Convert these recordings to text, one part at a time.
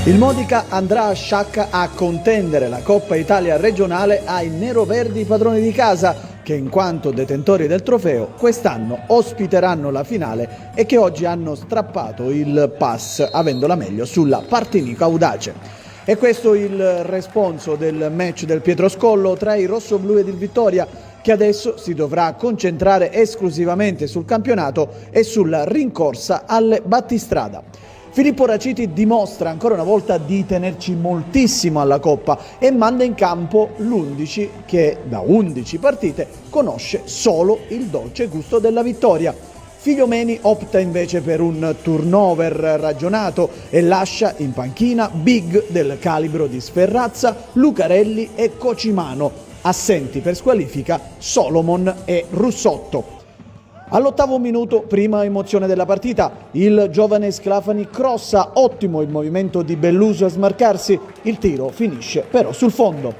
Il Modica andrà a Sciacca a contendere la Coppa Italia regionale ai neroverdi padroni di casa, che in quanto detentori del trofeo quest'anno ospiteranno la finale e che oggi hanno strappato il pass avendo la meglio sulla Partinico Audace. E questo il responso del match del Pietroscollo tra i rossoblù ed il Vittoria, che adesso si dovrà concentrare esclusivamente sul campionato e sulla rincorsa alle battistrada. Filippo Raciti dimostra ancora una volta di tenerci moltissimo alla Coppa e manda in campo l'11 che da 11 partite conosce solo il dolce gusto della vittoria. Figliomeni opta invece per un turnover ragionato e lascia in panchina big del calibro di Sferrazza, Lucarelli e Cocimano, assenti per squalifica Solomon e Russotto. All'8° minuto, prima emozione della partita, il giovane Sclafani crossa, ottimo il movimento di Belluso a smarcarsi, il tiro finisce però sul fondo.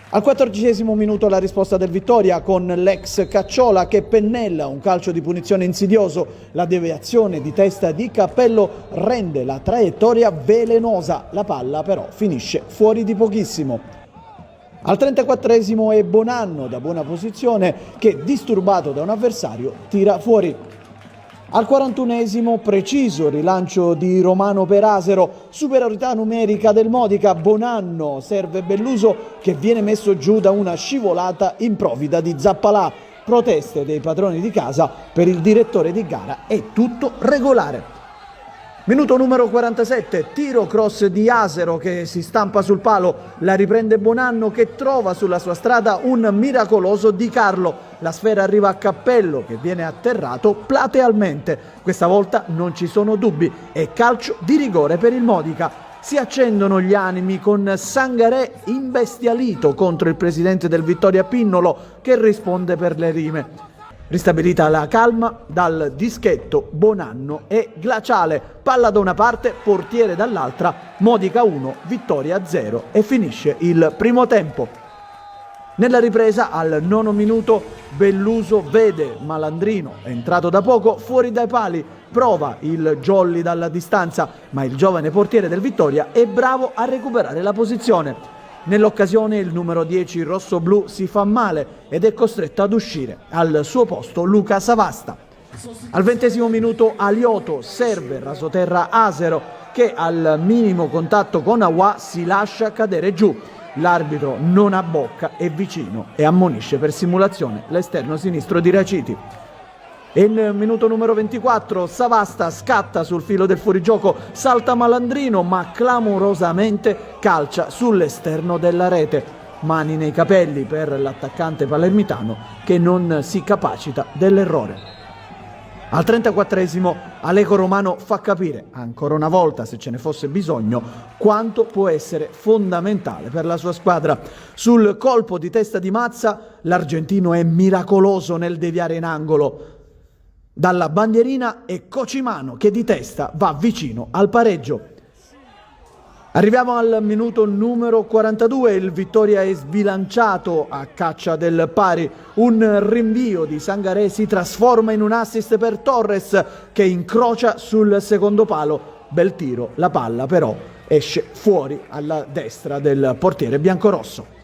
Al 14° minuto la risposta del Vittoria con l'ex Cacciola che pennella un calcio di punizione insidioso, la deviazione di testa di Cappello rende la traiettoria velenosa, la palla però finisce fuori di pochissimo. Al 34° è Bonanno da buona posizione che, disturbato da un avversario, tira fuori. Al 41° preciso rilancio di Romano Perasero, superiorità numerica del Modica, Bonanno serve Belluso che viene messo giù da una scivolata improvvida di Zappalà. Proteste dei padroni di casa, per il direttore di gara è tutto regolare. Minuto numero 47, tiro cross di Asero che si stampa sul palo, la riprende Bonanno che trova sulla sua strada un miracoloso Di Carlo. La sfera arriva a Cappello che viene atterrato platealmente. Questa volta non ci sono dubbi, è calcio di rigore per il Modica. Si accendono gli animi con Sangaré imbestialito contro il presidente del Vittoria Pinnolo che risponde per le rime. Ristabilita la calma, dal dischetto Bonanno e glaciale, palla da una parte, portiere dall'altra, Modica 1, Vittoria 0 e finisce il primo tempo. Nella ripresa al 9° minuto Belluso vede Malandrino, entrato da poco, fuori dai pali, prova il jolly dalla distanza, ma il giovane portiere del Vittoria è bravo a recuperare la posizione. Nell'occasione il numero 10 rossoblù si fa male ed è costretto ad uscire. Al suo posto Luca Savasta. Al 20° minuto Alioto serve rasoterra Asero che al minimo contatto con Awa si lascia cadere giù. L'arbitro non abbocca, è vicino e ammonisce per simulazione l'esterno sinistro di Raciti. In minuto numero 24 Savasta scatta sul filo del fuorigioco, salta Malandrino ma clamorosamente calcia sull'esterno della rete. Mani nei capelli per l'attaccante palermitano che non si capacita dell'errore. Al 34° Aleco Romano fa capire, ancora una volta se ce ne fosse bisogno, quanto può essere fondamentale per la sua squadra. Sul colpo di testa di Mazza l'argentino è miracoloso nel deviare in angolo. Dalla bandierina è Cocimano che di testa va vicino al pareggio. Arriviamo al minuto numero 42, il Vittoria è sbilanciato a caccia del pari, un rinvio di Sangaré si trasforma in un assist per Torres che incrocia sul secondo palo, bel tiro, la palla però esce fuori alla destra del portiere biancorosso.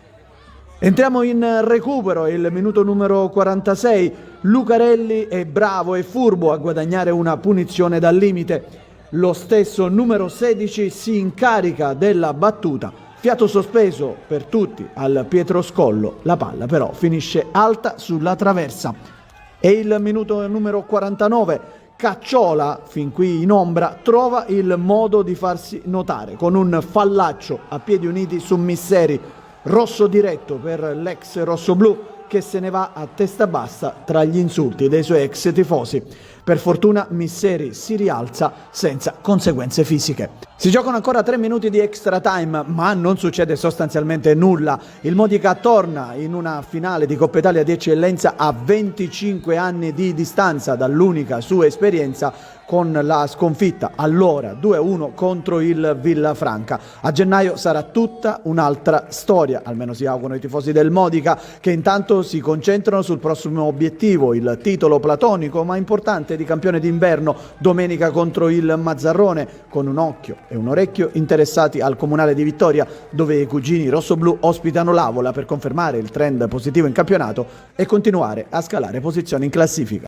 Entriamo in recupero, il minuto numero 46, Lucarelli è bravo e furbo a guadagnare una punizione dal limite. Lo stesso numero 16 si incarica della battuta, fiato sospeso per tutti al Pietroscollo, la palla però finisce alta sulla traversa. E il minuto numero 49, Cacciola, fin qui in ombra, trova il modo di farsi notare con un fallaccio a piedi uniti su Misseri. Rosso diretto per l'ex rossoblù che se ne va a testa bassa tra gli insulti dei suoi ex tifosi. Per fortuna Misseri si rialza senza conseguenze fisiche. Si giocano ancora 3 minuti di extra time, ma non succede sostanzialmente nulla. Il Modica torna in una finale di Coppa Italia di eccellenza a 25 anni di distanza dall'unica sua esperienza con la sconfitta allora 2-1 contro il Villafranca. A gennaio sarà tutta un'altra storia, almeno si augurano i tifosi del Modica, che intanto si concentrano sul prossimo obiettivo, il titolo platonico ma importante di campione d'inverno domenica contro il Mazzarrone, con un occhio e un orecchio interessati al Comunale di Vittoria, dove i cugini rossoblù ospitano l'Avola per confermare il trend positivo in campionato e continuare a scalare posizioni in classifica.